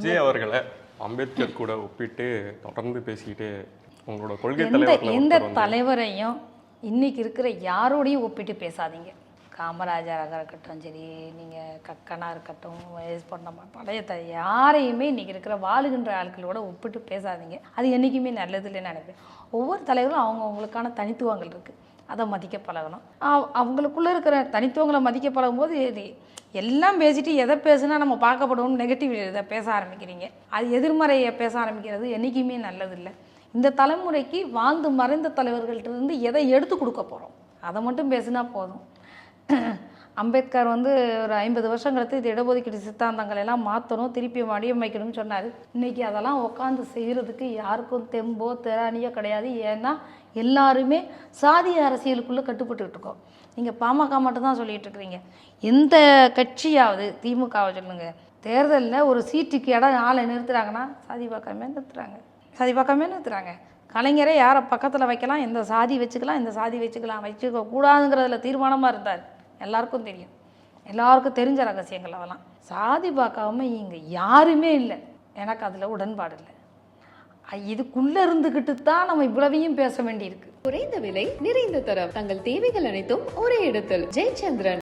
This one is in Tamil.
விஜய் அவர்களை அம்பேத்கர் கூட ஒப்பிட்டு தொடர்ந்து பேசிக்கிட்டு உங்களோட கொள்கை தலைவர் எந்த தலைவரையும் இன்னைக்கு இருக்கிற யாரோடையும் ஒப்பிட்டு பேசாதீங்க. காமராஜராக இருக்கட்டும், சரி நீங்கள் கக்கனாக இருக்கட்டும், வயசு பொண்ணம்மா, பழைய யாரையுமே இன்றைக்கி இருக்கிற வாழுகின்ற ஆட்களோட ஒப்பிட்டு பேசாதீங்க. அது என்றைக்குமே நல்லது இல்லைன்னு நினைப்பேன். ஒவ்வொரு தலைவரும் அவங்கவுங்களுக்கான தனித்துவங்கள் இருக்குது, அதை மதிக்க பழகணும். அவங்களுக்குள்ளே இருக்கிற தனித்துவங்களை மதிக்க பழகும்போது எல்லாம் பேசிட்டு எதை பேசுனா நம்ம பார்க்கப்படுவோம் நெகட்டிவ் இதை பேச ஆரம்பிக்கிறீங்க. அது எதிர்மறையை பேச ஆரம்பிக்கிறது என்றைக்குமே நல்லதில்லை. இந்த தலைமுறைக்கு வாழ்ந்து மறைந்த தலைவர்கள்ட்டிருந்து எதை எடுத்து கொடுக்க போகிறோம் அதை மட்டும் பேசுனா போதும். அம்பேத்கர் ஒரு 50 வருஷம் கழித்து இது இடஒதுக்கீடு சித்தாந்தங்கள் எல்லாம் மாற்றணும், திருப்பி வடிவமைக்கணும்னு சொன்னார். இன்றைக்கி அதெல்லாம் உட்காந்து செய்கிறதுக்கு யாருக்கும் தெம்போ திராணியோ கிடையாது. ஏன்னா எல்லாருமே சாதிய அரசியலுக்குள்ளே கட்டுப்பட்டுக்கிட்டு இருக்கோம். நீங்கள் பாமக மட்டும் தான் சொல்லிகிட்டு இருக்கிறீங்க. எந்த கட்சியாவது, திமுகவை சொல்லுங்கள், தேர்தலில் ஒரு சீட்டுக்கு இடம் ஆளை நிறுத்துகிறாங்கன்னா சாதி பக்கமே நிறுத்துகிறாங்க. கலைஞரே யாரை பக்கத்தில் வைக்கலாம், எந்த சாதி வச்சுக்கலாம், இந்த சாதி வச்சுக்க கூடாதுங்கிறதுல தீர்மானமாக இருந்தார். எல்லாருக்கும் தெரியும், எல்லாருக்கும் தெரிஞ்ச ரகசியங்கள். அதெல்லாம் சாதி பார்க்காம இங்கே யாருமே இல்லை. எனக்கு அதில் உடன்பாடு இல்லை. இதுக்குள்ளே இருந்துக்கிட்டு தான் நம்ம இவ்வளவையும் பேச வேண்டியிருக்கு. குறைந்த விலை, நிறைந்த தரம், தங்கள் தேவைகள் அனைத்தும் ஒரே இடத்தில். ஜெயச்சந்திரன்.